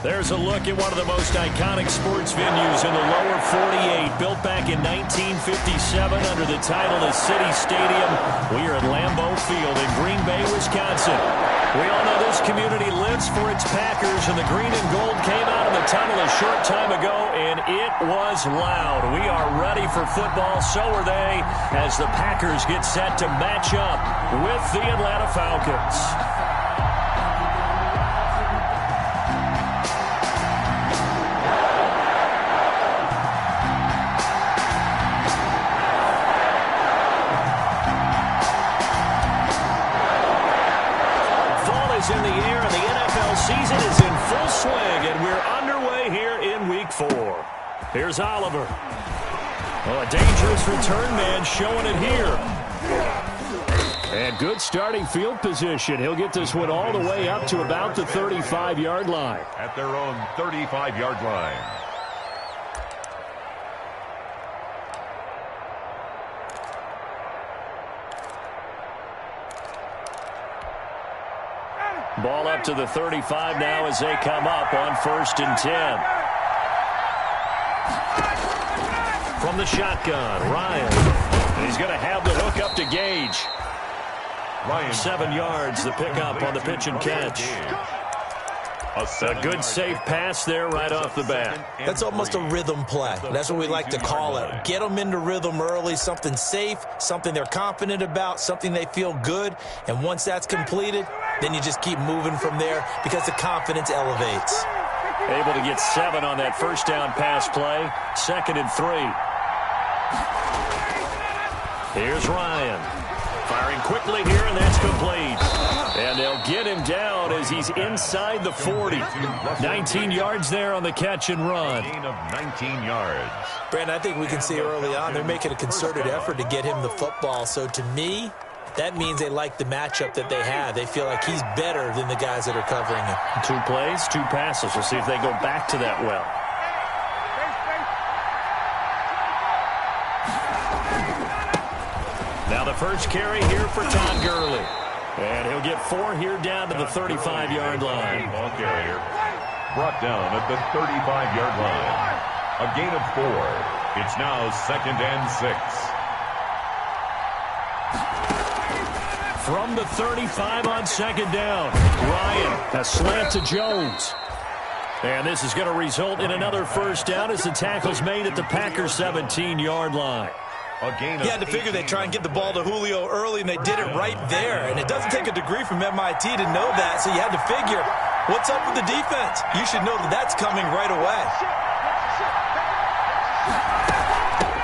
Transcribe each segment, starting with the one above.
There's a look at one of the most iconic sports venues in the lower 48, built back in 1957 under the title of City Stadium. We are at Lambeau Field in Green Bay, Wisconsin. We all know this community lives for its Packers, and the green and gold came out of the tunnel a short time ago, and it was loud. We are ready for football, so are they, as the Packers get set to match up with the Atlanta Falcons. In the air, and the NFL season is in full swing, and we're underway here in Week 4. Here's Oliver. Oh, a dangerous return man showing it here. And good starting field position. He'll get this one all the way up to about the 35-yard line. At their own 35-yard line. Ball up to the 35 now as they come up on 1st and 10. From the shotgun, Ryan. He's going to have the hook up to Gage. Ryan. 7 yards, the pickup on the pitch and catch. A good safe pass there right off the bat. That's almost a rhythm play. That's what we like to call it. Get them into rhythm early, something safe, something they're confident about, something they feel good. And once that's completed, then you just keep moving from there because the confidence elevates. Able to get 7 on that first down pass play. 2nd and 3. Here's Ryan. Firing quickly here, and that's complete. And they'll get him down as he's inside the 40. 19 yards there on the catch and run. Gain of 19 yards. Brandon, I think we can see early on they're making a concerted effort to get him the football. So to me, that means they like the matchup that they have. They feel like he's better than the guys that are covering him. 2 plays, 2 passes. We'll see if they go back to that well. Now the first carry here for Todd Gurley. And he'll get 4 here down to the 35-yard line. Ball carrier brought down at the 35-yard line. A gain of 4. It's now 2nd and 6. From the 35 on 2nd down, Ryan, a slant to Jones. And this is going to result in another first down as the tackle's made at the Packers' 17-yard line. He had to figure they'd try and get the ball to Julio early, and they did it right there. And it doesn't take a degree from MIT to know that, so you had to figure, what's up with the defense? You should know that that's coming right away.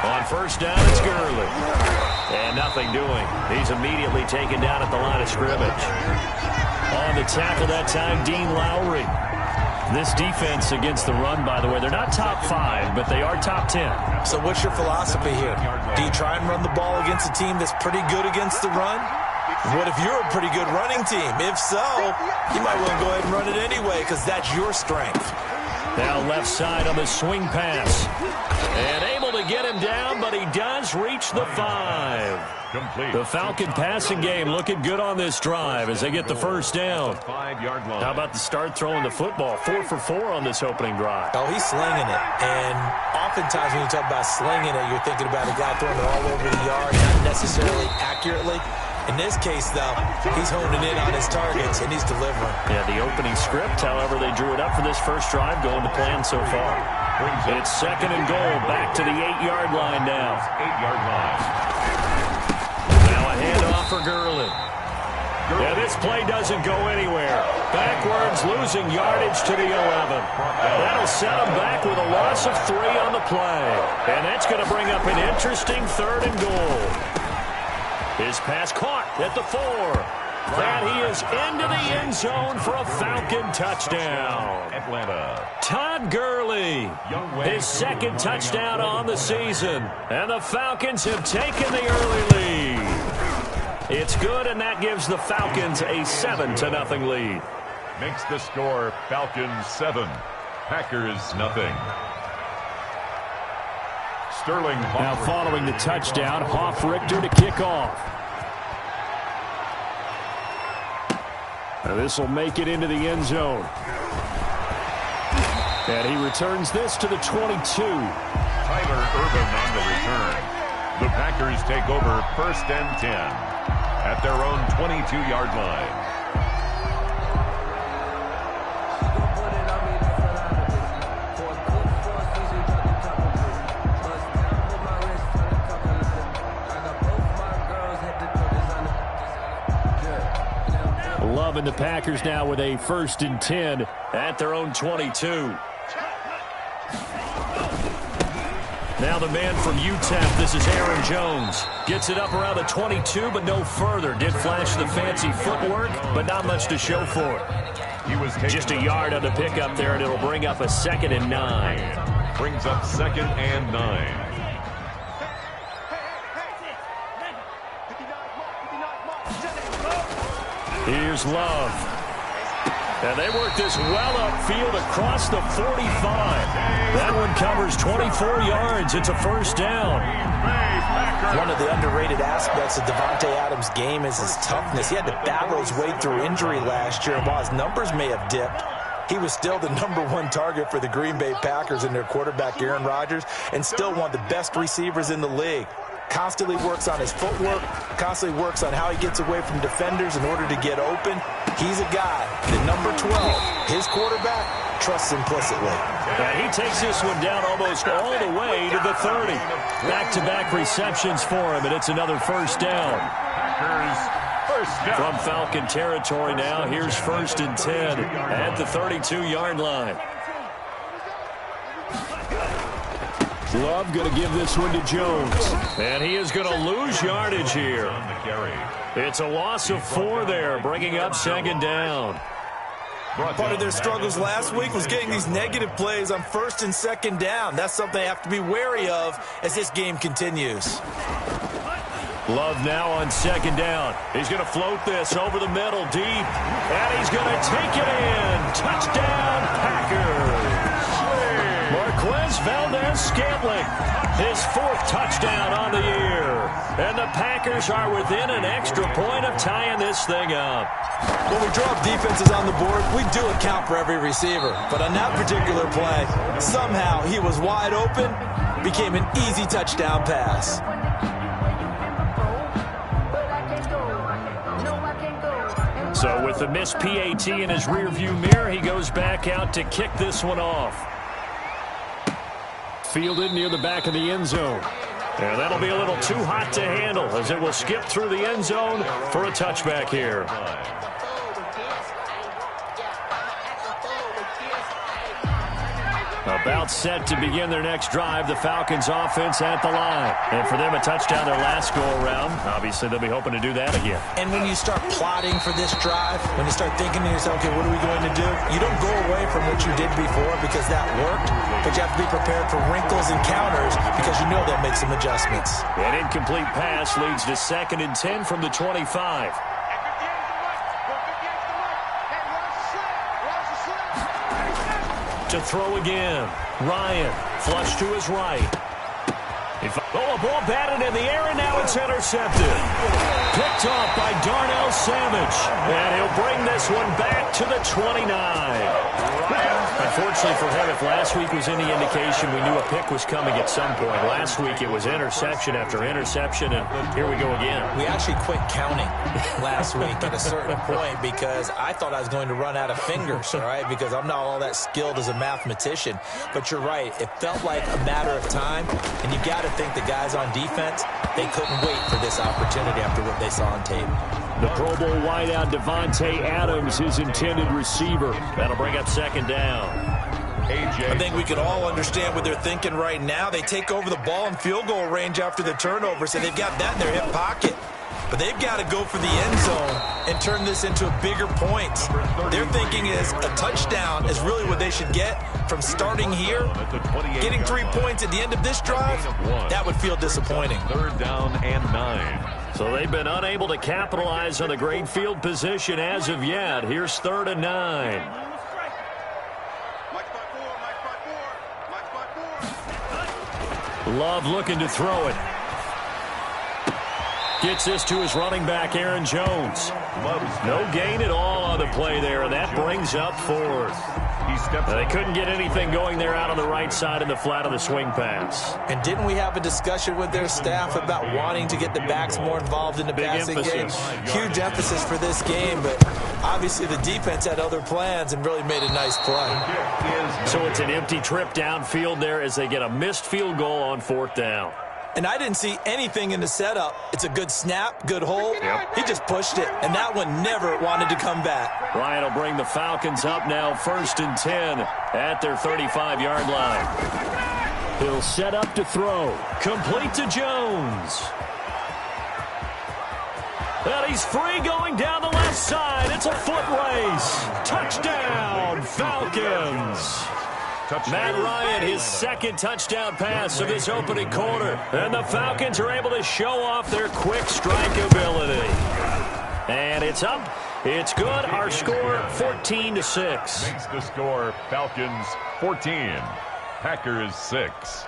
On 1st down, it's Gurley. And nothing doing. He's immediately taken down at the line of scrimmage. On the tackle that time, Dean Lowry. This defense against the run, by the way, they're not top 5, but they are top 10. So what's your philosophy here? Do you try and run the ball against a team that's pretty good against the run? What if you're a pretty good running team? If so, you might want to go ahead and run it anyway because that's your strength. Now left side on the swing pass. And able to get him down, but he does reach the 5. Complete. The Falcon passing game looking good on this drive as they get the first down. 5-yard line. How about the start throwing the football? 4 for 4 on this opening drive. Oh, he's slinging it. And oftentimes when you talk about slinging it, you're thinking about a guy throwing it all over the yard, not necessarily accurately. In this case, though, he's honing in on his targets, and he's delivering. Yeah, the opening script, however, they drew it up for this first drive, going to plan so far. It's 2nd and goal, back to the 8-yard line now. 8-yard line. Now a handoff for Gurley. Yeah, this play doesn't go anywhere. Backwards, losing yardage to the 11. That'll set him back with a loss of 3 on the play. And that's going to bring up an interesting 3rd and goal. His pass caught at the 4. And he is into the end zone for a Falcon touchdown. Atlanta. Todd Gurley, his 2nd touchdown on the season. And the Falcons have taken the early lead. It's good, and that gives the Falcons a 7-0 lead. Makes the score Falcons 7, Packers nothing. Sterling Hoff. Now following the touchdown, Hoff-Richter to kick off. Now this will make it into the end zone. And he returns this to the 22. Tyler Ervin on the return. The Packers take over 1st and 10 at their own 22-yard line. Love and the Packers now with a 1st and 10 at their own 22. Now the man from UTEP, this is Aaron Jones. Gets it up around the 22, but no further. Did flash the fancy footwork, but not much to show for it. He was just a yard on the pickup there, and it'll bring up a 2nd and 9. Brings up 2nd and 9. Here's Love. And they work this well upfield across the 45. That one covers 24 yards. It's a 1st down. One of the underrated aspects of Davante Adams' game is his toughness. He had to battle his way through injury last year, and while his numbers may have dipped, he was still the #1 target for the Green Bay Packers and their quarterback, Aaron Rodgers, and still one of the best receivers in the league. Constantly works on his footwork, constantly works on how he gets away from defenders in order to get open. He's a guy that number 12, his quarterback, trusts implicitly. And he takes this one down almost all the way to the 30. Back-to-back receptions for him, and it's another 1st down. From Falcon territory now, here's 1st and 10 at the 32-yard line. Love going to give this one to Jones. And he is going to lose yardage here. It's a loss of 4 there, bringing up 2nd down. Part of their struggles last week was getting these negative plays on 1st and 2nd down. That's something they have to be wary of as this game continues. Love now on 2nd down. He's going to float this over the middle deep. And he's going to take it in. Touchdown, Packers. Marquez Valdes-Scantling, his 4th touchdown on the year. And the Packers are within an extra point of tying this thing up. When we draw up defenses on the board, we do account for every receiver. But on that particular play, somehow he was wide open, became an easy touchdown pass. So with the missed PAT in his rearview mirror, he goes back out to kick this one off. Fielded near the back of the end zone. And that'll be a little too hot to handle as it will skip through the end zone for a touchback here. About set to begin their next drive. The Falcons offense at the line. And for them, a touchdown their last go-around. Obviously, they'll be hoping to do that again. And when you start plotting for this drive, when you start thinking to yourself, okay, what are we going to do? You don't go away from what you did before because that worked, but you have to be prepared for wrinkles and counters because you know they'll make some adjustments. An incomplete pass leads to 2nd and 10 from the 25. To throw again. Ryan, flush to his right. A ball batted in the air, and now it's intercepted. Picked off by Darnell Savage. And he'll bring this one back to the 29. Unfortunately for him, if last week was any indication, we knew a pick was coming at some point. Last week it was interception after interception, and here we go again. We actually quit counting last week at a certain point because I thought I was going to run out of fingers, all right, because I'm not all that skilled as a mathematician. But you're right. It felt like a matter of time, and you got to think the guys on defense, they couldn't wait for this opportunity after what they saw on tape. The Pro Bowl wideout Davante Adams, his intended receiver. That'll bring up 2nd down. I think we can all understand what they're thinking right now. They take over the ball in field goal range after the turnover, so they've got that in their hip pocket. But they've got to go for the end zone and turn this into a bigger point. Their thinking is a touchdown is really what they should get from starting here. Getting 3 points at the end of this drive, that would feel disappointing. 3rd down and 9. So they've been unable to capitalize on the great field position as of yet. Here's 3rd and 9. Love looking to throw it. Gets this to his running back, Aaron Jones. No gain at all on the play there, and that brings up 4th. He steps. They couldn't get anything going there out on the right side in the flat of the swing pass. And didn't we have a discussion with their staff about wanting to get the backs more involved in the passing game? Huge emphasis for this game, but obviously the defense had other plans and really made a nice play. So it's an empty trip downfield there as they get a missed field goal on 4th down. And I didn't see anything in the setup. It's a good snap, good hold. Yep. He just pushed it, and that one never wanted to come back. Ryan will bring the Falcons up now 1st and 10 at their 35-yard line. He'll set up to throw. Complete to Jones. And he's free going down the left side. It's a foot race. Touchdown, Falcons. Matt Ryan, his second touchdown pass of this opening quarter. And the Falcons are able to show off their quick strike ability. And it's up. It's good. Our score, 14-6. Makes the score Falcons 14, Packers 6.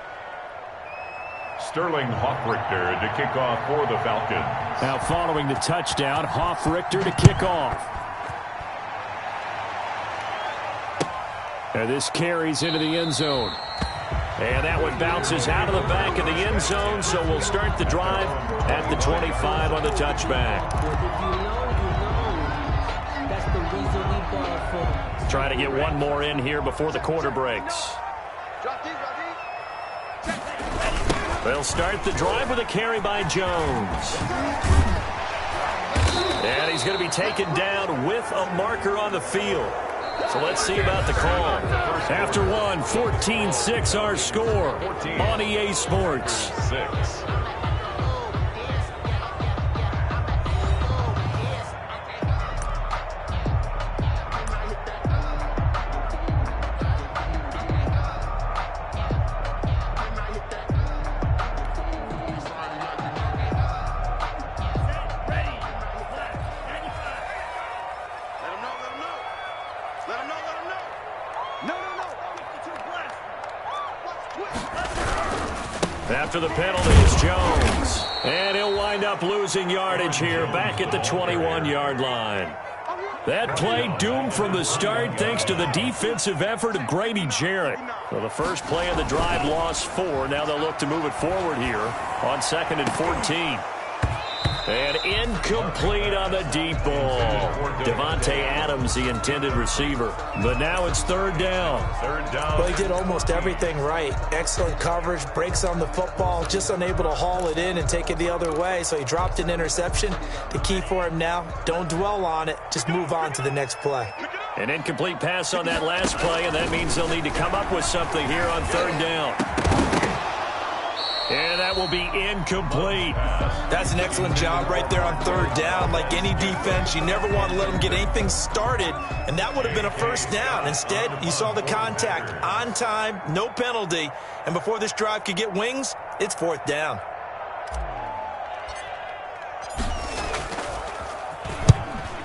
Sterling Hoffrichter to kick off for the Falcons. Now following the touchdown, Hoffrichter to kick off. And this carries into the end zone. And that one bounces out of the back of the end zone, so we'll start the drive at the 25 on the touchback. Try to get one more in here before the quarter breaks. They'll start the drive with a carry by Jones. And he's going to be taken down with a marker on the field. So let's see about the call. After one, 14-6 our score on EA Sports. 6. After the penalty is Jones. And he'll wind up losing yardage here back at the 21-yard line. That play doomed from the start thanks to the defensive effort of Grady Jarrett. So the first play of the drive lost 4. Now they'll look to move it forward here on 2nd and 14. And incomplete on the deep ball. Devontae Adams, the intended receiver. But now it's 3rd down. 3rd down. Well, he did almost everything right. Excellent coverage, breaks on the football, just unable to haul it in and take it the other way. So he dropped an interception. The key for him now, don't dwell on it. Just move on to the next play. An incomplete pass on that last play, and that means they'll need to come up with something here on 3rd down. And that will be incomplete. That's an excellent job right there on 3rd down. Like any defense, you never want to let them get anything started, and that would have been a 1st down. Instead, you saw the contact on time, no penalty, and before this drive could get wings, it's 4th down.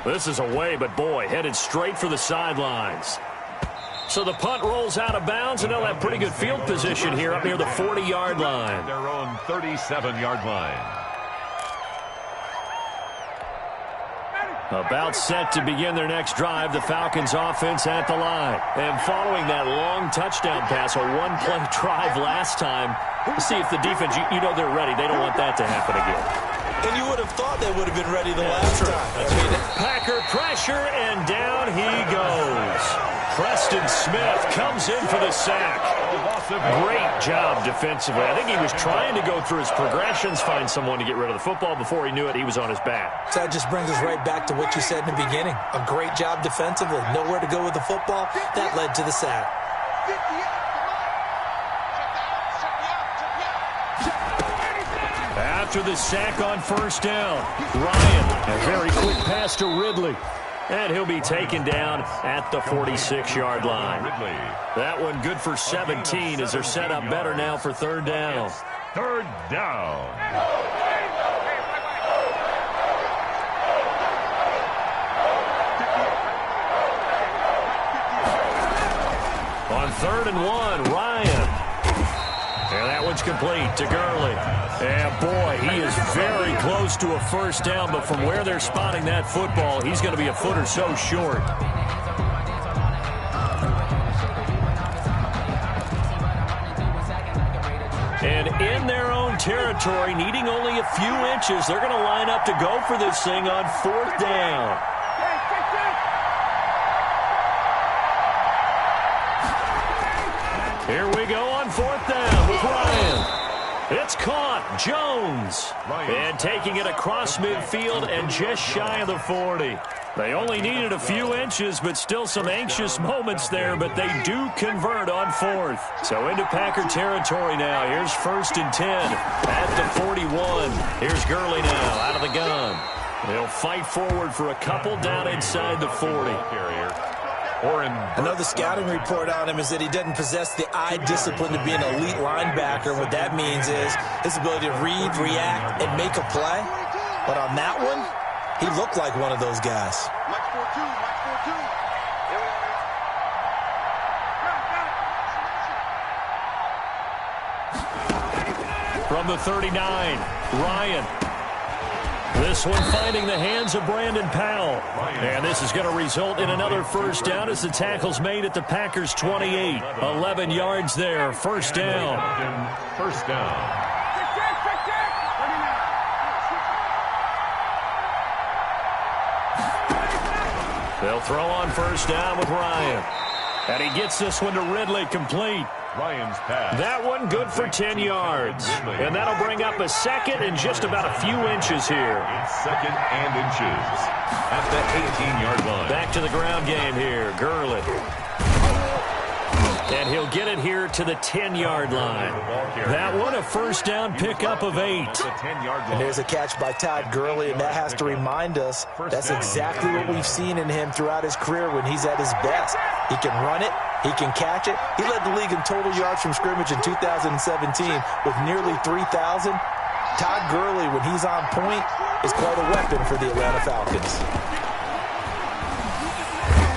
This is away, but boy, headed straight for the sidelines. So the punt rolls out of bounds, and they'll have pretty good field position here up near the 40-yard line. Their own 37-yard line. About set to begin their next drive, the Falcons offense at the line. And following that long touchdown pass, a one-play drive last time, we'll see if the defense, you know they're ready. They don't want that to happen again. And you would have thought they would have been ready the last time. Packer pressure, and down he goes. Preston Smith comes in for the sack. Great job defensively. I think he was trying to go through his progressions, find someone to get rid of the football. Before he knew it, he was on his back. So that just brings us right back to what you said in the beginning. A great job defensively. Nowhere to go with the football. That led to the sack. After the sack on 1st down, Ryan, a very quick pass to Ridley. And he'll be taken down at the 46-yard line. That one good for 17 as they're set up better now for 3rd down. 3rd down. On 3rd and 1, Ryan. And that one's complete to Gurley. And boy, he is very close to a 1st down, but from where they're spotting that football, he's going to be a foot or so short. And in their own territory, needing only a few inches, they're going to line up to go for this thing on 4th down. Here we go on 4th down with Ryan. It's caught. Jones. And taking it across midfield and just shy of the 40. They only needed a few inches, but still some anxious moments there, but they do convert on 4th. So into Packer territory now. Here's 1st and 10 at the 41. Here's Gurley now out of the gun. They'll fight forward for a couple down inside the 40. Another scouting report on him is that he doesn't possess the eye discipline to be an elite linebacker. What that means is his ability to read, react, and make a play. But on that one, he looked like one of those guys. From the 39, Ryan. This one finding the hands of Brandon Powell. And this is going to result in another 1st down as the tackle's made at the Packers' 28. 11 yards there, 1st down. 1st down. They'll throw on 1st down with Ryan. And he gets this one to Ridley, complete. Ryan's pass. That one good for 10 yards. And that'll bring up a 2nd and just about a few inches here. It's 2nd and inches at the 18-yard line. Back to the ground game here. Gurley. And he'll get it here to the 10-yard line. That one a 1st down pickup of 8. And there's a catch by Todd Gurley, and that has to remind us that's exactly what we've seen in him throughout his career when he's at his best. He can run it. He can catch it. He led the league in total yards from scrimmage in 2017 with nearly 3,000. Todd Gurley, when he's on point, is quite a weapon for the Atlanta Falcons.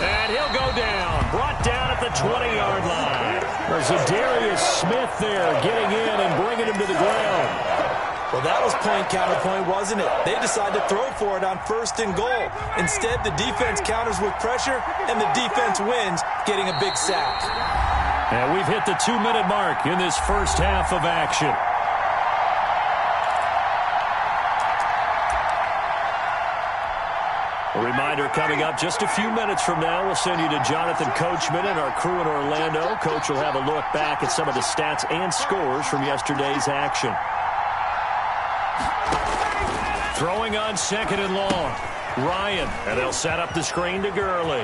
And he'll go down. Brought down at the 20-yard line. There's a Darius Smith there getting in and bringing him to the ground. Well, that was point counterpoint, wasn't it? They decided to throw for it on 1st and goal. Instead, the defense counters with pressure, and the defense wins, getting a big sack. And we've hit the 2-minute mark in this 1st half of action. A reminder coming up just a few minutes from now, we'll send you to Jonathan Coachman and our crew in Orlando. Coach will have a look back at some of the stats and scores from yesterday's action. Throwing on 2nd and long. Ryan, and they'll set up the screen to Gurley.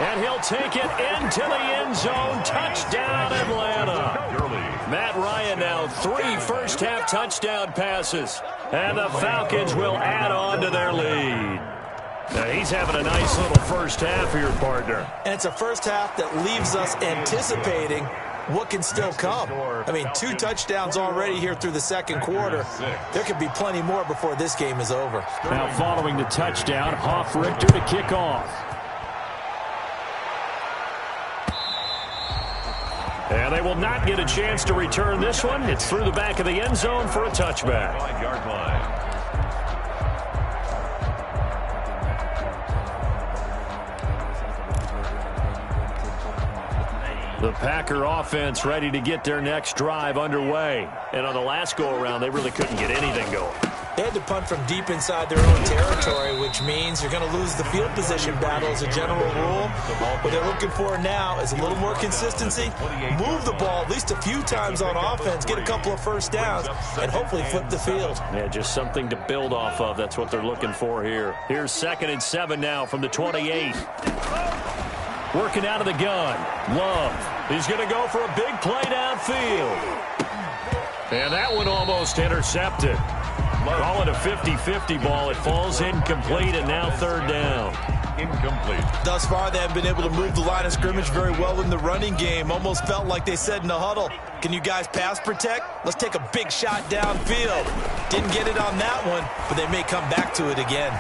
And he'll take it into the end zone. Touchdown, Atlanta. Matt Ryan now 3 first-half touchdown passes. And the Falcons will add on to their lead. Now he's having a nice little 1st half here, partner. And it's a 1st half that leaves us anticipating what can still come. I mean, 2 touchdowns already here through the 2nd quarter. There could be plenty more before this game is over. Now following the touchdown, Hoff-Richter to kick off. And they will not get a chance to return this one. It's through the back of the end zone for a touchback. 5-yard line. The Packer offense ready to get their next drive underway. And on the last go-around, they really couldn't get anything going. They had to punt from deep inside their own territory, which means you're going to lose the field position battle as a general rule. What they're looking for now is a little more consistency, move the ball at least a few times on offense, get a couple of 1st downs, and hopefully flip the field. Yeah, just something to build off of. That's what they're looking for here. Here's 2nd and 7 now from the 28. Working out of the gun. Love. He's going to go for a big play downfield. And that one almost intercepted. Call it a 50-50 ball. It falls incomplete, and now 3rd down. Incomplete. Thus far, they have been able to move the line of scrimmage very well in the running game. Almost felt like they said in the huddle, can you guys pass protect? Let's take a big shot downfield. Didn't get it on that one, but they may come back to it again.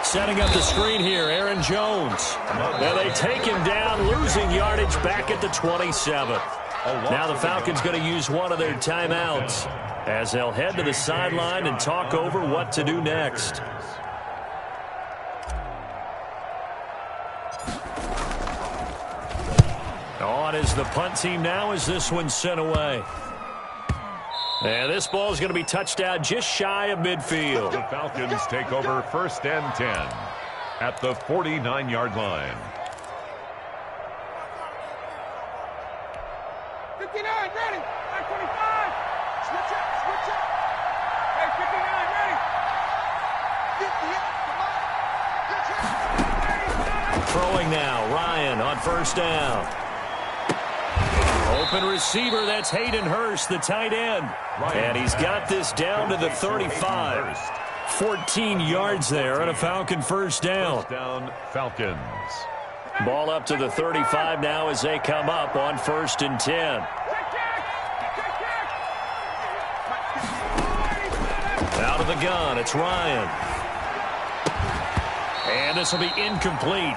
Setting up the screen here, Aaron Jones. Now they take him down, losing yardage back at the 27. Now the Falcons going to use one of their timeouts as they'll head to the sideline and talk over what to do next. On is the punt team now as this one's sent away. And this ball is going to be touched down just shy of midfield. The Falcons take over 1st and 10 at the 49-yard line. 59, ready. 25. Switch up. Hey, 59, ready. 58, come on. Throwing now, Ryan on 1st down. Open receiver, that's Hayden Hurst, the tight end. And he's got this down to the 35. 14 yards there on a Falcon 1st down. 1st down, Falcons. Ball up to the 35 now as they come up on 1st and 10. Out of the gun, it's Ryan. And this will be incomplete.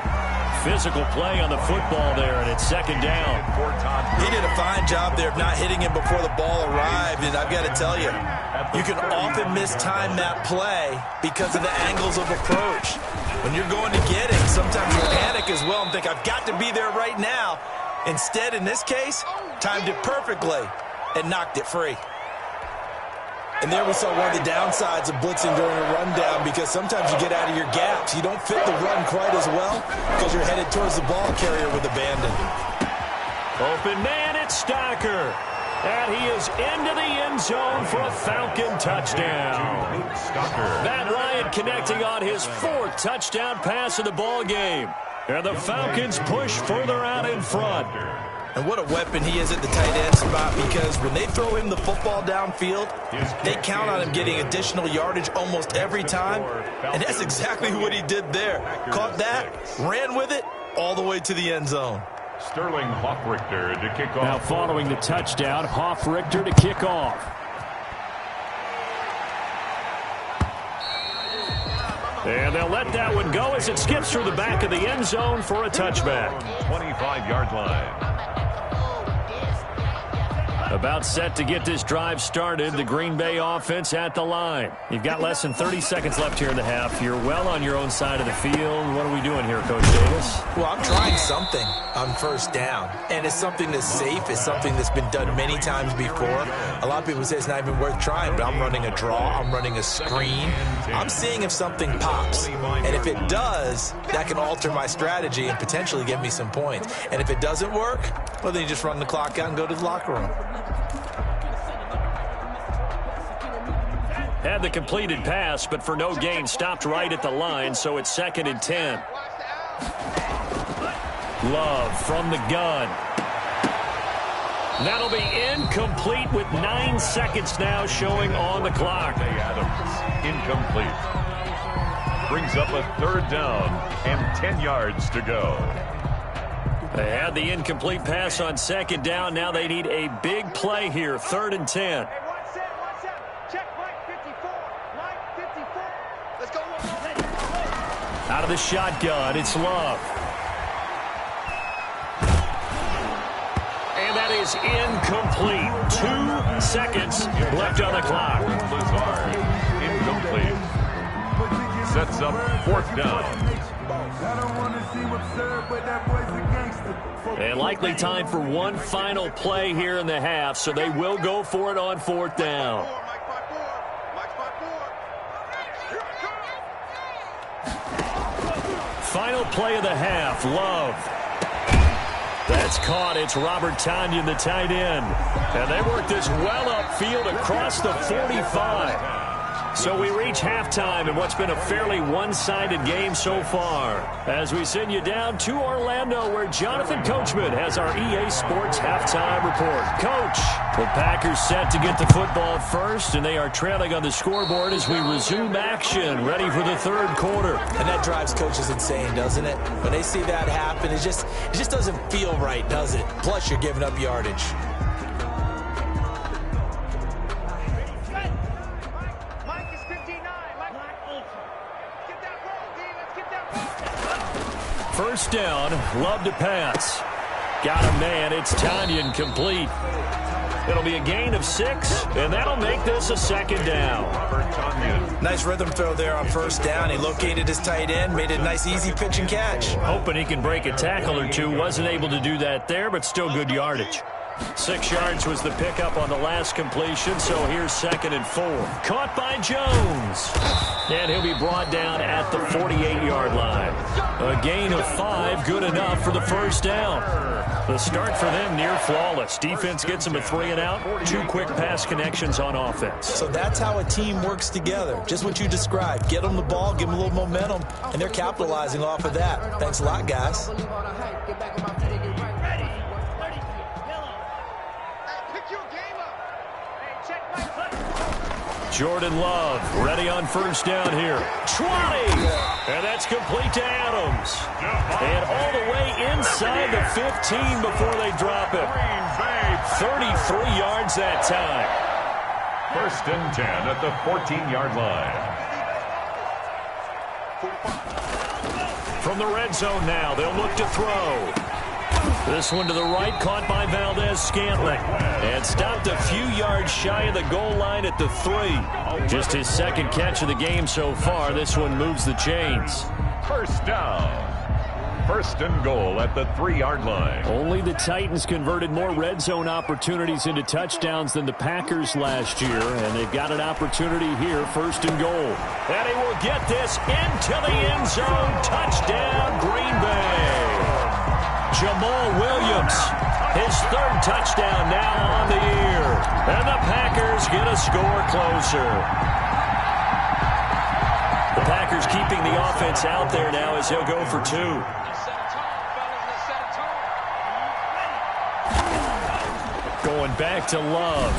Physical play on the football there, and it's 2nd down. He did a fine job there of not hitting him before the ball arrived, and I've got to tell you, you can often mistime that play because of the angles of approach. When you're going to get it, sometimes you panic as well and think, I've got to be there right now. Instead, in this case, timed it perfectly and knocked it free. And there we saw one of the downsides of blitzing during a rundown, because sometimes you get out of your gaps. You don't fit the run quite as well because you're headed towards the ball carrier with abandon. Open man, it's Stocker. And he is into the end zone for a Falcon touchdown. Matt Ryan connecting on his 4th touchdown pass of the ball game. And the Falcons push further out in front. And what a weapon he is at the tight end spot, because when they throw him the football downfield, they count on him getting additional yardage almost every time. And that's exactly what he did there. Caught that, ran with it, all the way to the end zone. Sterling Hoffrichter to kick off. Now following the touchdown, Hoffrichter to kick off. And they'll let that one go as it skips through the back of the end zone for a touchback. 25-yard line. About set to get this drive started. The Green Bay offense at the line. You've got less than 30 seconds left here in the half. You're well on your own side of the field. What are we doing here, Coach Davis? Well, I'm trying something on 1st down. And it's something that's safe. It's something that's been done many times before. A lot of people say it's not even worth trying, but I'm running a draw. I'm running a screen. I'm seeing if something pops. And if it does, that can alter my strategy and potentially get me some points. And if it doesn't work, well, then you just run the clock out and go to the locker room. Had the completed pass, but for no gain, stopped right at the line, so it's 2nd and 10. Love from the gun. That'll be incomplete with 9 seconds now showing on the clock. Adams, incomplete. Brings up a 3rd down and 10 yards to go. They had the incomplete pass on 2nd down. Now they need a big play here, 3rd and 10. Out of the shotgun, it's Love. And that is incomplete. 2 seconds left on the clock. Lazard, incomplete. Sets up 4th down. And likely time for one final play here in the half, so they will go for it on 4th down. Final play of the half, Love. That's caught. It's Robert Tonyan, the tight end. And they work this well upfield across the 45. So we reach halftime in what's been a fairly one-sided game so far, as we send you down to Orlando, where Jonathan Coachman has our EA Sports halftime report. Coach, the Packers set to get the football first, and they are trailing on the scoreboard as we resume action, ready for the 3rd quarter. And that drives coaches insane, doesn't it? When they see that happen, it just doesn't feel right, does it? Plus, you're giving up yardage. First down, Love to pass. Got a man, it's Tonyan, complete. It'll be a gain of 6, and that'll make this a 2nd down. Nice rhythm throw there on 1st down. He located his tight end, made it a nice easy pitch and catch. Hoping he can break a tackle or two. Wasn't able to do that there, but still good yardage. 6 yards was the pickup on the last completion, so here's 2nd and 4. Caught by Jones. And he'll be brought down at the 48-yard line. A gain of 5, good enough for the first down. The start for them near flawless. Defense gets them a 3 and out. 2 quick pass connections on offense. So that's how a team works together. Just what you described. Get them the ball, give them a little momentum, and they're capitalizing off of that. Thanks a lot, guys. Jordan Love ready on first down here. 20! And that's complete to Adams. And all the way inside the 15 before they drop it. 33 yards that time. 1st and 10 at the 14-yard line. From the red zone now, they'll look to throw. This one to the right, caught by Valdez-Scantling. And stopped a few yards shy of the goal line at the 3. Just his 2nd catch of the game so far. This one moves the chains. First down. 1st and goal at the 3-yard line. Only the Titans converted more red zone opportunities into touchdowns than the Packers last year. And they've got an opportunity here, 1st and goal. And he will get this into the end zone. Touchdown, Green Bay. Jamal Williams, his 3rd touchdown now on the year. And the Packers get a score closer. The Packers keeping the offense out there now as he'll go for 2. Going back to Love.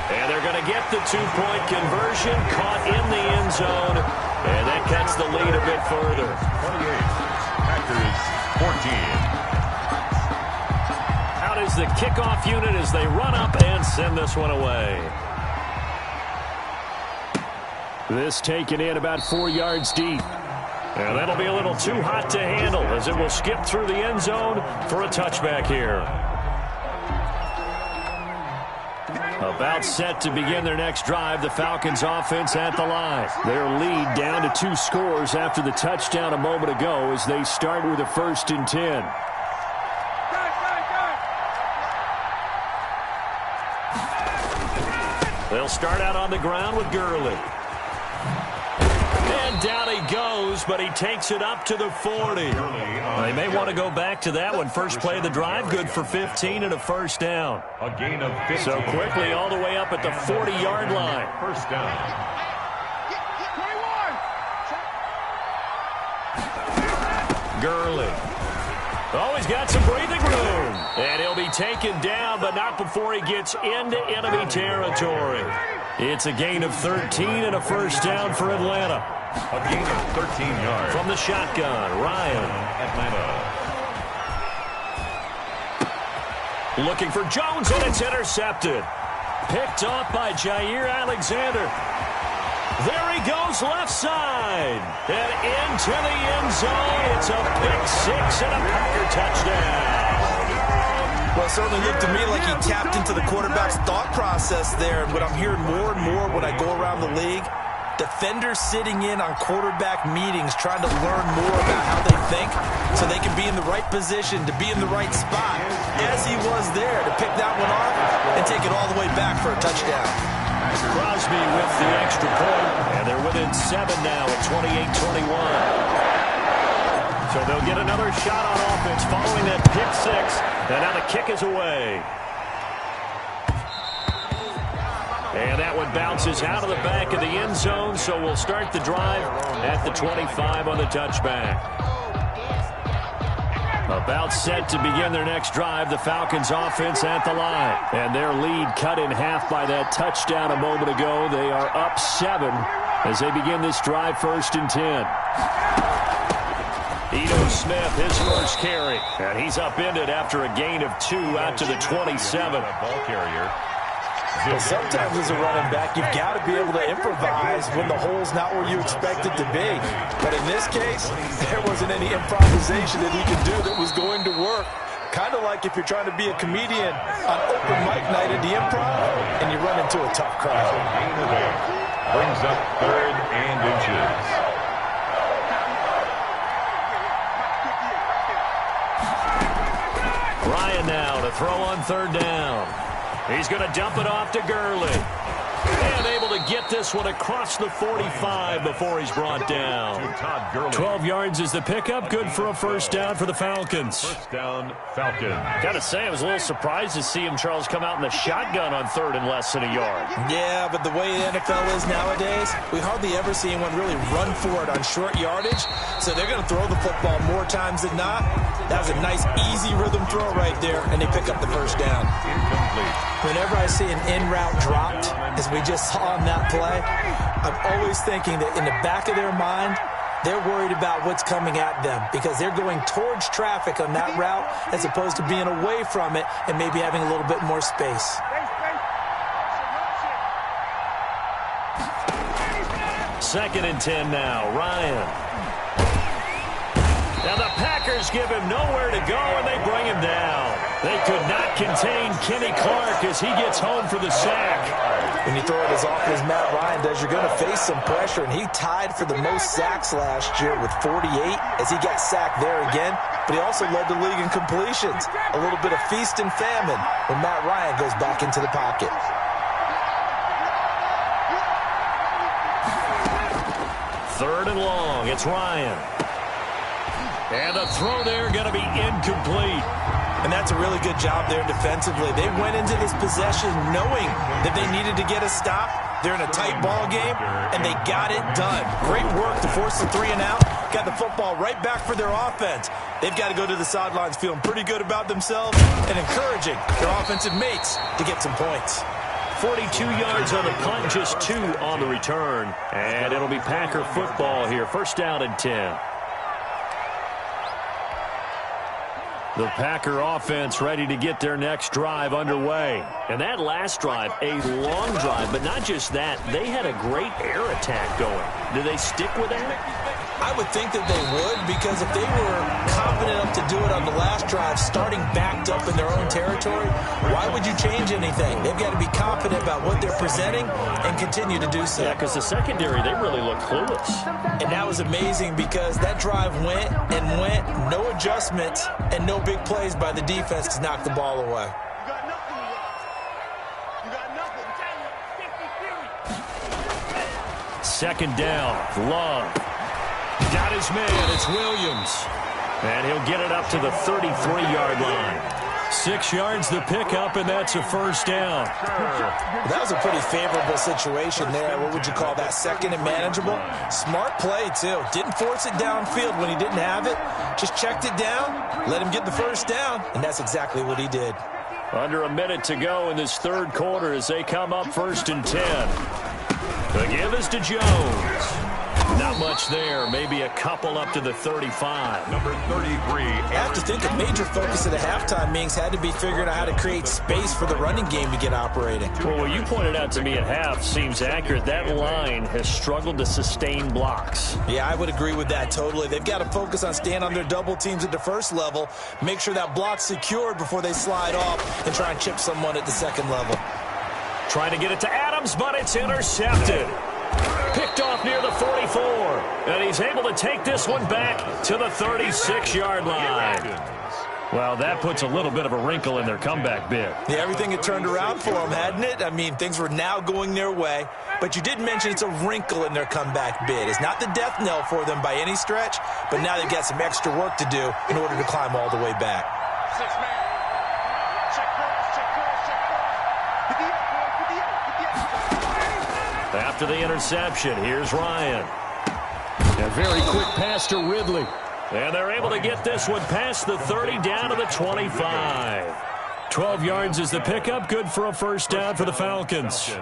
And they're going to get the 2-point conversion, caught in the end zone. And that cuts the lead a bit further. 28, Packers 14. Is the kickoff unit as they run up and send this one away. This taken in about 4 yards deep. And that'll be a little too hot to handle as it will skip through the end zone for a touchback here. About set to begin their next drive, the Falcons offense at the line. Their lead down to 2 scores after the touchdown a moment ago as they start with a 1st and 10. They'll start out on the ground with Gurley. And down he goes, but he takes it up to the 40. They may want to go back to that one. First play of the drive, good for 15 and a first down. A gain of 15. So quickly all the way up at the 40-yard line. First down. 21. Gurley. Oh, he's got some breathing room. And he'll be taken down, but not before he gets into enemy territory. It's a gain of 13 and a first down for Atlanta. A gain of 13 yards. From the shotgun, Ryan. Atlanta. Looking for Jones, and it's intercepted. Picked off by Jair Alexander. There he goes left side. And into the end zone. It's a pick 6 and a Packer touchdown. Well, it certainly looked to me like he tapped into the quarterback's thought process there. And what I'm hearing more and more when I go around the league, defenders sitting in on quarterback meetings trying to learn more about how they think so they can be in the right position to be in the right spot, as he was there to pick that one off and take it all the way back for a touchdown. Crosby with the extra point, and they're within 7 now at 28-21. So they'll get another shot on offense following that pick 6, and now the kick is away. And that one bounces out of the back of the end zone, so we'll start the drive at the 25 on the touchback. About set to begin their next drive, the Falcons offense at the line. And their lead cut in half by that touchdown a moment ago. They are up 7 as they begin this drive, 1st and 10. Ito Smith, his first carry. And he's upended after a gain of 2 out to the 27. Ball carrier. Well, sometimes as a running back, you've got to be able to improvise when the hole's not where you expect it to be. But in this case, there wasn't any improvisation that he could do that was going to work. Kind of like if you're trying to be a comedian on open mic night at the Improv and you run into a tough crowd. Brings up 3rd and inches. Ryan now to throw on third down. He's going to dump it off to Gurley. And able to get this one across the 45 before he's brought down. 12 yards is the pickup. Good for a first down for the Falcons. First down, Falcons. Got to say, I was a little surprised to see him, Charles, come out in the shotgun on third and less than a yard. Yeah, but the way the NFL is nowadays, we hardly ever see anyone really run for it on short yardage. So they're going to throw the football more times than not. That was a nice, easy rhythm throw right there, and they pick up the first down. Incomplete. Whenever I see an in-route dropped, as we just saw on that play, I'm always thinking that in the back of their mind, they're worried about what's coming at them because they're going towards traffic on that route as opposed to being away from it and maybe having a little bit more space. Second and 10 now. Ryan. Now the Packers give him nowhere to go, and they bring him down. They could not contain Kenny Clark as he gets home for the sack. When you throw it as often as Matt Ryan does, you're going to face some pressure, and he tied for the most sacks last year with 48 as he got sacked there again, but he also led the league in completions. A little bit of feast and famine when Matt Ryan goes back into the pocket. Third and long. It's Ryan. And the throw there going to be incomplete. And that's a really good job there defensively. They went into this possession knowing that they needed to get a stop. They're in a tight ball game, and they got it done. Great work to force the 3 and out. Got the football right back for their offense. They've got to go to the sidelines feeling pretty good about themselves and encouraging their offensive mates to get some points. 42 yards on the punt, just 2 on the return. And it'll be Packer football here. First down and 10. The Packer offense ready to get their next drive underway. And that last drive, a long drive, but not just that. They had a great air attack going. Do they stick with that? I would think that they would, because if they were confident enough to do it on the last drive, starting backed up in their own territory, why would you change anything? They've got to be confident about what they're presenting and continue to do so. Yeah, because the secondary, they really look clueless. And that was amazing because that drive went and went, no adjustments, and no big plays by the defense to knock the ball away. Second down, Love. Got his man, it's Williams. And he'll get it up to the 33-yard line. 6 yards the pickup, and that's a first down. That was a pretty favorable situation there. What would you call that? Second and manageable? Smart play, too. Didn't force it downfield when he didn't have it. Just checked it down, let him get the first down, and that's exactly what he did. Under a minute to go in this third quarter as they come up first and 10. The give is to Jones. Not much there. Maybe a couple up to the 35. Number 33. I have to think a major focus of the halftime meetings had to be figuring out how to create space for the running game to get operating. Well, what you pointed out to me at half seems accurate. That line has struggled to sustain blocks. Yeah, I would agree with that totally. They've got to focus on staying on their double teams at the first level, make sure that block's secured before they slide off and try and chip someone at the second level. Trying to get it to Adams, but it's intercepted. Picked off near the 44. And he's able to take this one back to the 36-yard line. Well, that puts a little bit of a wrinkle in their comeback bid. Yeah, everything had turned around for them, hadn't it? I mean, things were now going their way. But you did mention it's a wrinkle in their comeback bid. It's not the death knell for them by any stretch, but now they've got some extra work to do in order to climb all the way back. After the interception, here's Ryan. A very quick pass to Ridley. And they're able to get this one past the 30 down to the 25. 12 yards is the pickup. Good for a first down for the Falcons.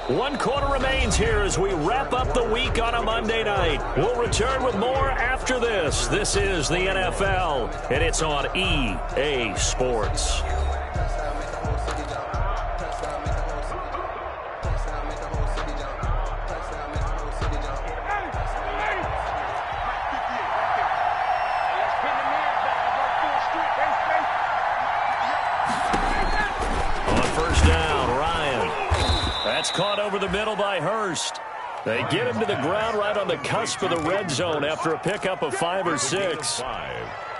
One quarter remains here as we wrap up the week on a Monday night. We'll return with more after this. This is the NFL, and it's on EA Sports. On first down, Ryan. That's caught over the middle by Hurst. They get him to the ground right on the cusp of the red zone after a pickup of 5 or 6.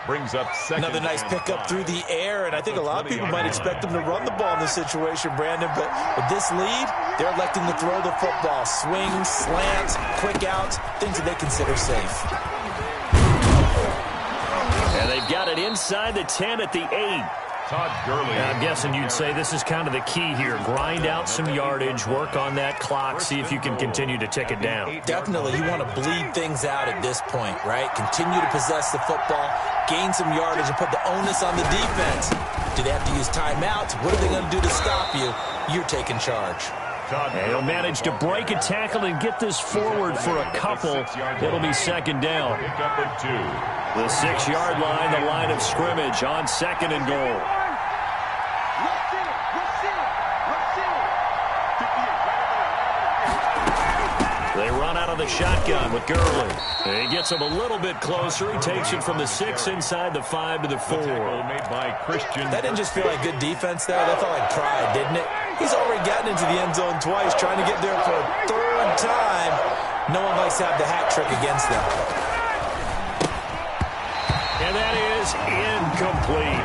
Brings up second. Another nice pickup through the air, and I think a lot of people might expect them to run the ball in this situation, Brandon, but with this lead, they're electing to throw the football. Swings, slants, quick outs, things that they consider safe. And they've got it inside the 10 at the 8. Todd Gurley. I'm guessing you'd say this is kind of the key here. Grind out some yardage, work on that clock, see if you can continue to tick it down. Definitely, you want to bleed things out at this point, right? Continue to possess the football, gain some yardage, and put the onus on the defense. Do they have to use timeouts? What are they going to do to stop you? You're taking charge. And he'll manage to break a tackle and get this forward for a couple. It'll be second down. The 6-yard line, the line of scrimmage on second and goal. They run out of the shotgun with Gurley. He gets him a little bit closer. He takes it from the 6 inside the 5 to the 4. Made by Christian. That didn't just feel like good defense there. That felt like pride, didn't it? He's already gotten into the end zone twice, trying to get there for a 3rd time. No one likes to have the hat trick against them. And that is incomplete.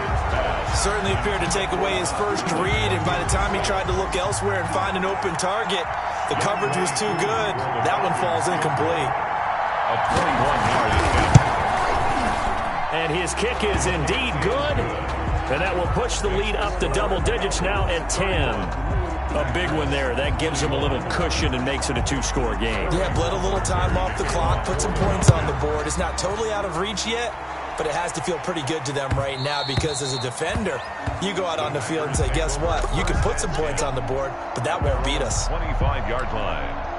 Certainly appeared to take away his first read, and by the time he tried to look elsewhere and find an open target, the coverage was too good. That one falls incomplete. A 21-yard attempt. And his kick is indeed good. And that will push the lead up to double digits now at 10. A big one there. That gives him a little cushion and makes it a 2-score game. Yeah, bled a little time off the clock, put some points on the board. It's not totally out of reach yet, but it has to feel pretty good to them right now because as a defender, you go out on the field and say, guess what? You can put some points on the board, but that won't beat us. 25-yard line.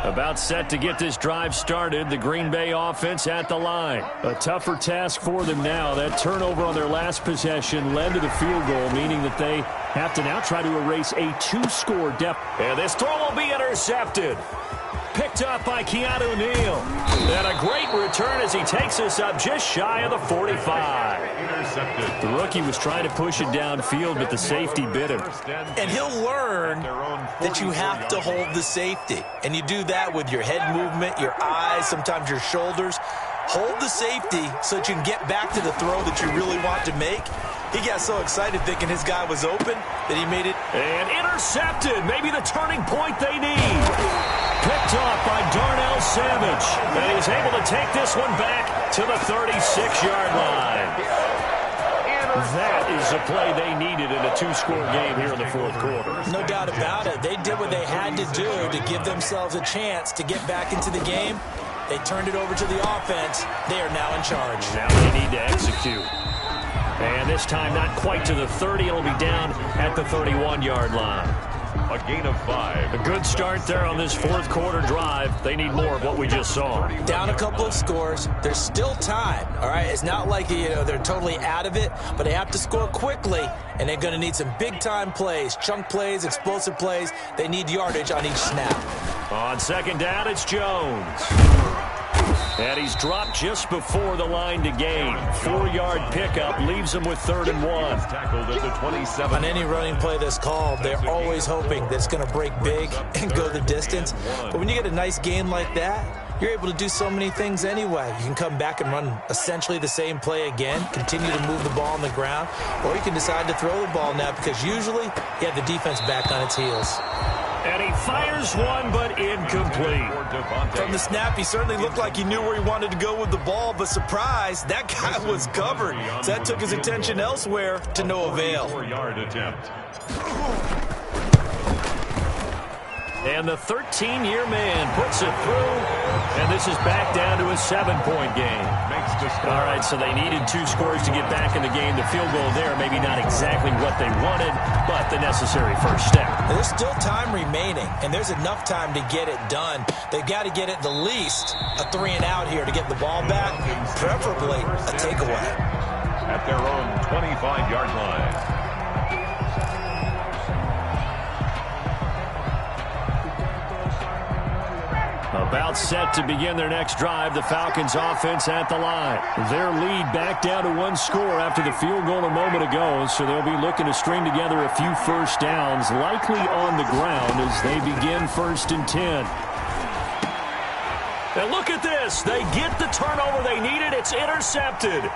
About set to get this drive started, the Green Bay offense at the line. A tougher task for them now. That turnover on their last possession led to the field goal, meaning that they have to now try to erase a 2-score deficit. And this throw will be intercepted. Picked up by Keanu Neal. And a great return as he takes us up just shy of the 45. Intercepted. The rookie was trying to push it downfield, but the safety bit him. And he'll learn that you have to hold the safety. And you do that with your head movement, your eyes, sometimes your shoulders. Hold the safety so that you can get back to the throw that you really want to make. He got so excited thinking his guy was open that he made it. And intercepted. Maybe the turning point they need. Picked off by Darnell Savage. And he's able to take this one back to the 36-yard line. That is the play they needed in a 2-score game here in the 4th quarter. No doubt about it. They did what they had to do to give themselves a chance to get back into the game. They turned it over to the offense. They are now in charge. Now they need to execute. And this time not quite to the 30. It'll be down at the 31-yard line. A gain of 5. A good start there on this 4th quarter drive. They need more of what we just saw. Down a couple of scores. There's still time, all right? It's not like, they're totally out of it, but they have to score quickly, and they're going to need some big-time plays, chunk plays, explosive plays. They need yardage on each snap. On second down, it's Jones. And he's dropped just before the line to gain. 4-yard pickup leaves him with 3rd and 1. Tackled at the 27. On any running play that's called, they're always hoping that it's going to break big and go the distance. But when you get a nice gain like that, you're able to do so many things anyway. You can come back and run essentially the same play again, continue to move the ball on the ground, or you can decide to throw the ball now because usually you have the defense back on its heels. And he fires one, but incomplete. From the snap, he certainly looked like he knew where he wanted to go with the ball, but surprise, that guy was covered. So that took his attention elsewhere to no avail. 4-yard attempt. And the 13-year man puts it through, and this is back down to a 7-point game. All right, so they needed 2 scores to get back in the game. The field goal there, maybe not exactly what they wanted, but the necessary first step. There's still time remaining, and there's enough time to get it done. They've got to get at the least a 3-and-out here to get the ball back, preferably a takeaway. At their own 25-yard line. About set to begin their next drive. The Falcons offense at the line. Their lead back down to 1 score after the field goal a moment ago, so they'll be looking to string together a few first downs, likely on the ground as they begin 1st and 10. And look at this. They get the turnover they needed. It's intercepted.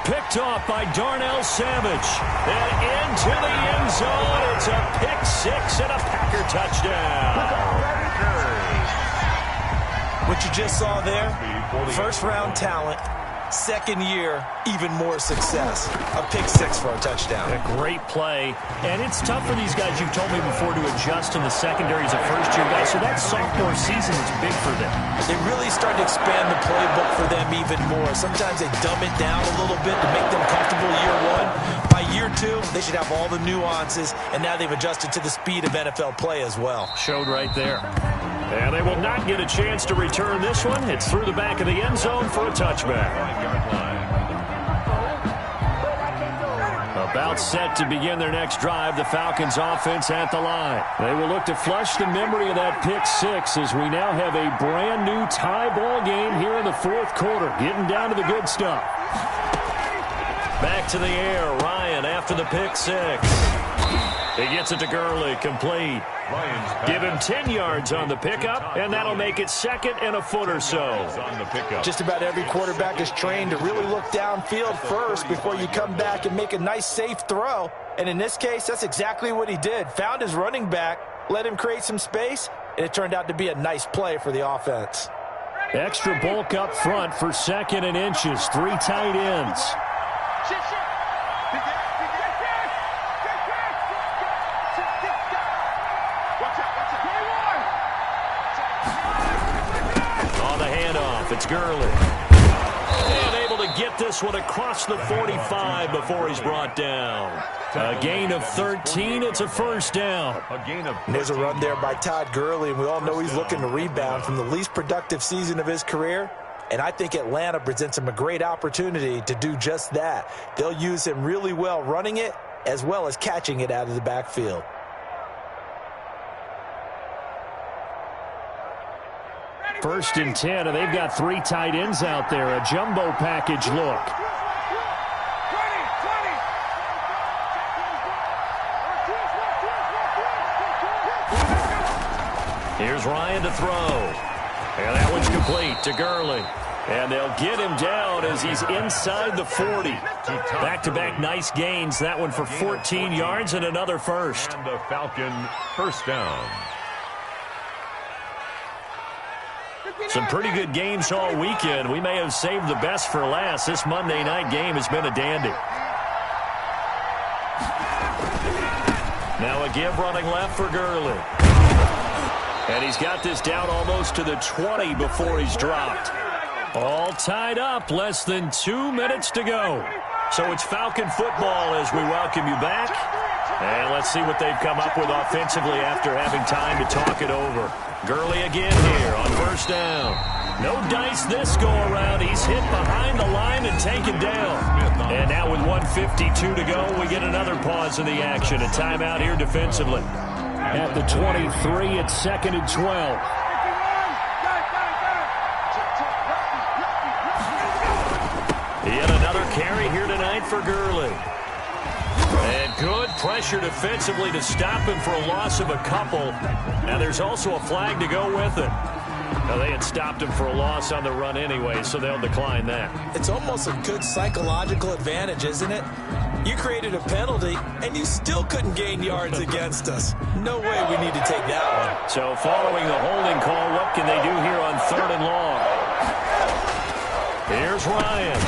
Picked off by Darnell Savage. And into the end zone. It's a pick-6 and a Packer touchdown. What you just saw there, first-round talent, second year, even more success. A pick-6 for a touchdown. A great play. And it's tough for these guys, you've told me before, to adjust in the secondary as a first-year guy. So that sophomore season is big for them. They really started to expand the playbook for them even more. Sometimes they dumb it down a little bit to make them comfortable year 1. By year 2, they should have all the nuances, and now they've adjusted to the speed of NFL play as well. Showed right there. And they will not get a chance to return this one. It's through the back of the end zone for a touchback. About set to begin their next drive. The Falcons offense at the line. They will look to flush the memory of that pick-6 as we now have a brand new tie ball game here in the 4th quarter. Getting down to the good stuff. Back to the air. Ryan after the pick-6. He gets it to Gurley, complete. Give him 10 yards on the pickup, and that'll make it 2nd and a foot or so. Just about every quarterback is trained to really look downfield first before you come back and make a nice, safe throw. And in this case, that's exactly what he did. Found his running back, let him create some space, and it turned out to be a nice play for the offense. Extra bulk up front for 2nd and inches. 3 tight ends. It's Gurley. And able to get this one across the 45 before he's brought down. A gain of 13. It's a first down. And there's a run there by Todd Gurley, and we all know he's looking to rebound from the least productive season of his career. And I think Atlanta presents him a great opportunity to do just that. They'll use him really well running it as well as catching it out of the backfield. First and 10, and they've got 3 tight ends out there. A jumbo package look. Here's Ryan to throw. And that one's complete to Gurley. And they'll get him down as he's inside the 40. Back-to-back nice gains. That one for 14 yards and another first. And the Falcon first down. Some pretty good games all weekend. We may have saved the best for last. This Monday night game has been a dandy. Now a give running left for Gurley. And he's got this down almost to the 20 before he's dropped. All tied up. Less than 2 minutes to go. So it's Falcon football as we welcome you back. And let's see what they've come up with offensively after having time to talk it over. Gurley again here on first down. No dice this go-around. He's hit behind the line and taken down. And now with 1:52 to go, we get another pause in the action. A timeout here defensively. At the 23, it's 2nd and 12. Yet another carry here tonight for Gurley. And good pressure defensively to stop him for a loss of a couple. And there's also a flag to go with it. Now, they had stopped him for a loss on the run anyway, so they'll decline that. It's almost a good psychological advantage, isn't it? You created a penalty, and you still couldn't gain yards against us. No way we need to take that one. So following the holding call, what can they do here on 3rd and long? Here's Ryan.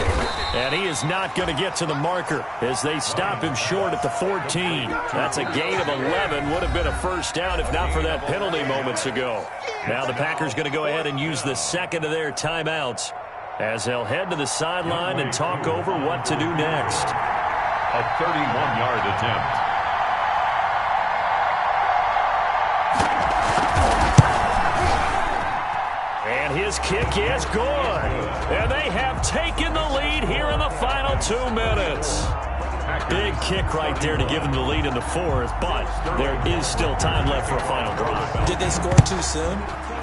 And he is not going to get to the marker as they stop him short at the 14. That's a gain of 11. Would have been a first down if not for that penalty moments ago. Now the Packers going to go ahead and use the 2nd of their timeouts as they'll head to the sideline and talk over what to do next. A 31-yard attempt. And his kick is good. And they have taken the lead here in the final 2 minutes. Big kick right there to give them the lead in the fourth, but there is still time left for a final drive. Did they score too soon?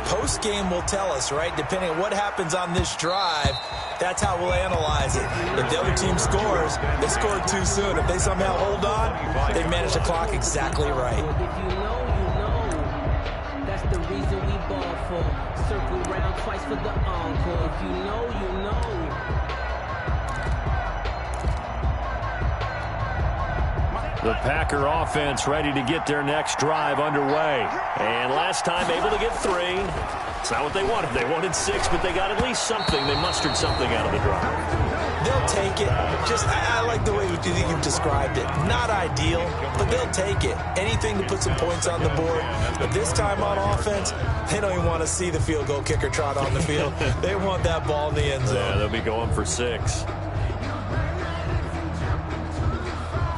Post-game will tell us, right? Depending on what happens on this drive, that's how we'll analyze it. If the other team scores, they scored too soon. If they somehow hold on, they manage the clock exactly right. If you know, you know. That's the reason we ball for. Circle round twice for the encore. If you know, you know. The Packer offense ready to get their next drive underway. And last time able to get 3. It's not what they wanted. They wanted 6, but they got at least something. They mustered something out of the drive. They'll take it. I like the way you've described it. Not ideal, but they'll take it. Anything to put some points on the board. But this time on offense, they don't even want to see the field goal kicker trot on the field. They want that ball in the end zone. Yeah, they'll be going for 6.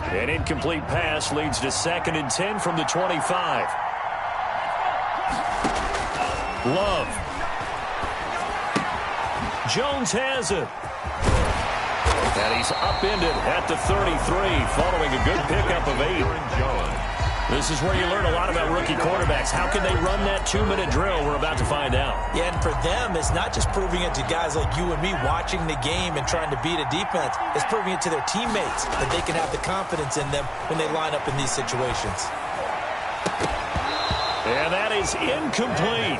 An incomplete pass leads to 2nd and 10 from the 25. Love. Jones has it. And he's upended at the 33 following a good pickup of 8. This is where you learn a lot about rookie quarterbacks. How can they run that 2-minute drill? We're about to find out. Yeah, and for them, it's not just proving it to guys like you and me watching the game and trying to beat a defense. It's proving it to their teammates that they can have the confidence in them when they line up in these situations. And that is incomplete.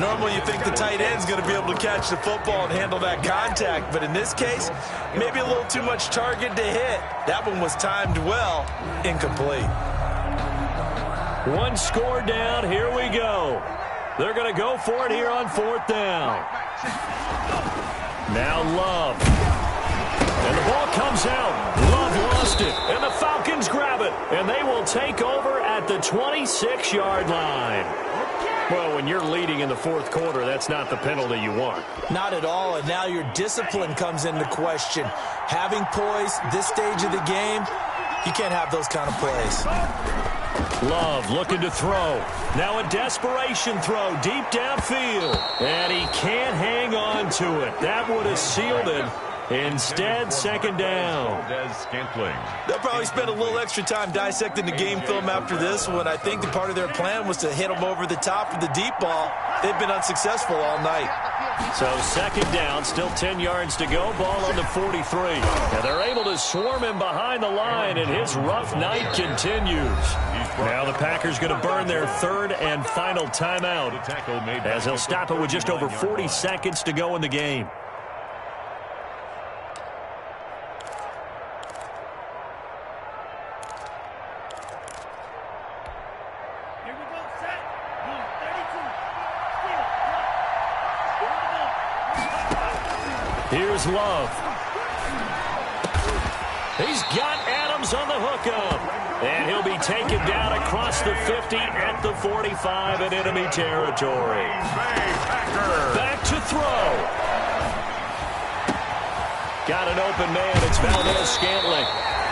Normally you think the tight end's going to be able to catch the football and handle that contact, but in this case, maybe a little too much target to hit. That one was timed well. Incomplete. 1 score down. Here we go. They're going to go for it here on 4th down. Now Love. And the ball comes out. Love lost it. And the Falcons grab it. And they will take over at the 26-yard line. Well, when you're leading in the 4th quarter, that's not the penalty you want. Not at all, and now your discipline comes into question. Having poise this stage of the game, you can't have those kind of plays. Love looking to throw. Now a desperation throw deep downfield. And he can't hang on to it. That would have sealed it. Instead, 2nd down. They'll probably spend a little extra time dissecting the game film after this one. I think that part of their plan was to hit them over the top of the deep ball. They've been unsuccessful all night. So 2nd down, still 10 yards to go. Ball on the 43. And they're able to swarm him behind the line, and his rough night continues. Now the Packers going to burn their 3rd and final timeout as they'll stop it with just over 40 seconds to go in the game. Here's Love. He's got Adams on the hookup. And he'll be taken down across the 50 at the 45 in enemy territory. Back to throw. Got an open man. It's Valdez-Scantling.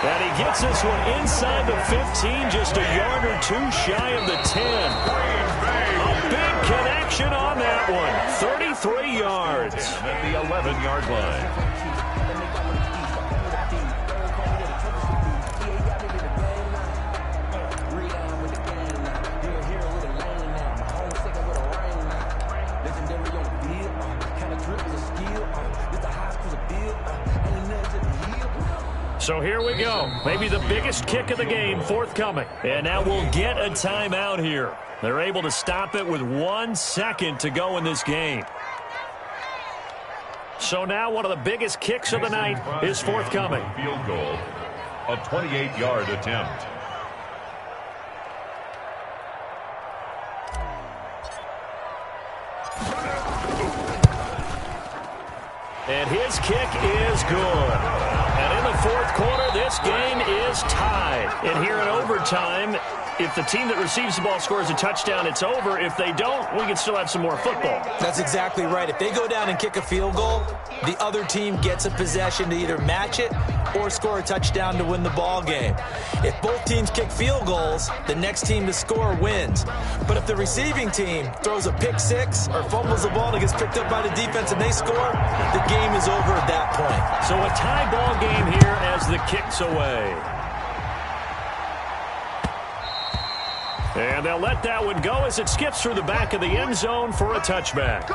And he gets this one inside the 15, just a yard or 2 shy of the 10. A big connection on that one. 33 yards. At the 11-yard line. So here we go. Maybe the biggest kick of the game forthcoming. And now we'll get a timeout here. They're able to stop it with 1 second to go in this game. So now one of the biggest kicks of the night is forthcoming. Field goal, a 28-yard attempt. And his kick is good. And in the 4th quarter, this game is tied. And here in overtime, if the team that receives the ball scores a touchdown, it's over. If they don't, we can still have some more football. That's exactly right. If they go down and kick a field goal, the other team gets a possession to either match it or score a touchdown to win the ball game. If both teams kick field goals, the next team to score wins. But if the receiving team throws a pick six or fumbles the ball and it gets picked up by the defense and they score, the game is over at that point. So a tie ball game here as the kick's away. And they'll let that one go as it skips through the back of the end zone for a touchback.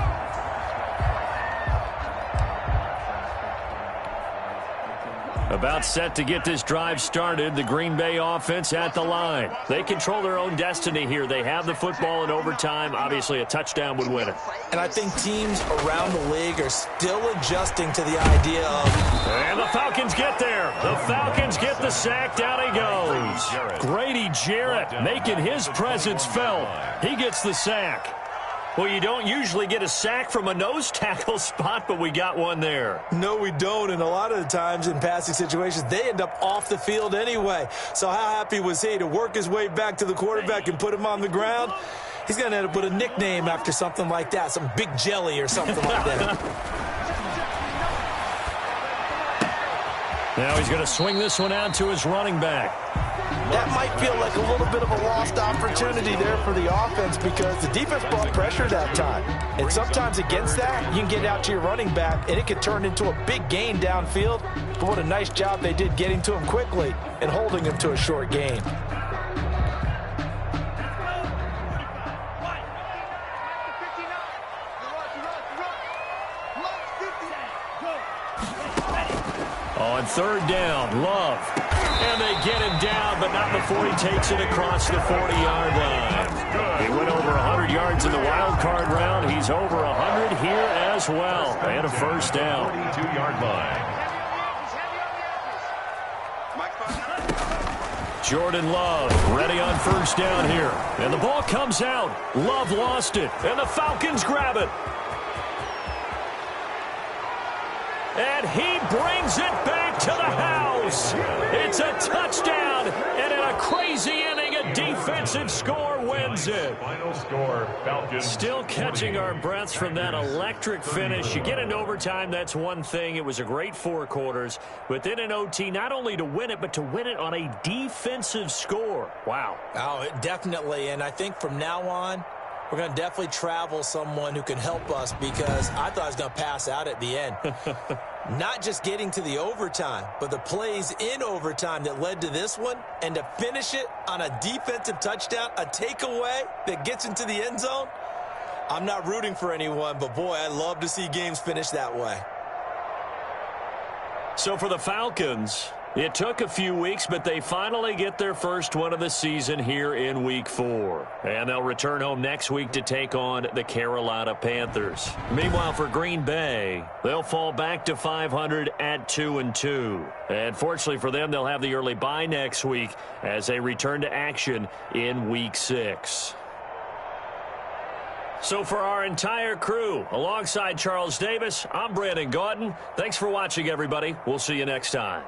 About set to get this drive started, the Green Bay offense at the line. They control their own destiny here. They have the football in overtime. Obviously, a touchdown would win it. And I think teams around the league are still adjusting to the idea of... And the Falcons get there. The Falcons get the sack. Down he goes. Grady Jarrett making his presence felt. He gets the sack. Well, you don't usually get a sack from a nose tackle spot, but we got one there. No, we don't, and a lot of the times in passing situations, they end up off the field anyway. So how happy was he to work his way back to the quarterback and put him on the ground? He's going to end up with a nickname after something like that, some Big Jelly or something like that. Now he's going to swing this one out to his running back. That might feel like a little bit of a lost opportunity there for the offense because the defense brought pressure that time. And sometimes against that, you can get out to your running back, and it could turn into a big gain downfield. But what a nice job they did getting to him quickly and holding him to a short gain. On third down, Love. And they get him down, but not before he takes it across the 40-yard line. He went over 100 yards in the wild card round. He's over 100 here as well. And a first down. 42-yard line. Jordan Love ready on first down here. And the ball comes out. Love lost it. And the Falcons grab it. And he brings it back to the house. It's a touchdown. And in a crazy inning, a defensive score wins it. Final score, Falcons. Still catching our breaths from that electric finish. You get into overtime, that's one thing. It was a great 4 quarters. But then in OT, not only to win it, but to win it on a defensive score. Wow. Oh, definitely. And I think from now on, we're going to definitely travel someone who can help us because I thought I was going to pass out at the end. Not just getting to the overtime, but the plays in overtime that led to this one, and to finish it on a defensive touchdown, a takeaway that gets into the end zone. I'm not rooting for anyone, but boy, I love to see games finish that way. So for the Falcons, it took a few weeks, but they finally get their first one of the season here in Week 4. And they'll return home next week to take on the Carolina Panthers. Meanwhile, for Green Bay, they'll fall back to 500 at 2-2. And fortunately for them, they'll have the early bye next week as they return to action in Week 6. So for our entire crew, alongside Charles Davis, I'm Brandon Gaudin. Thanks for watching, everybody. We'll see you next time.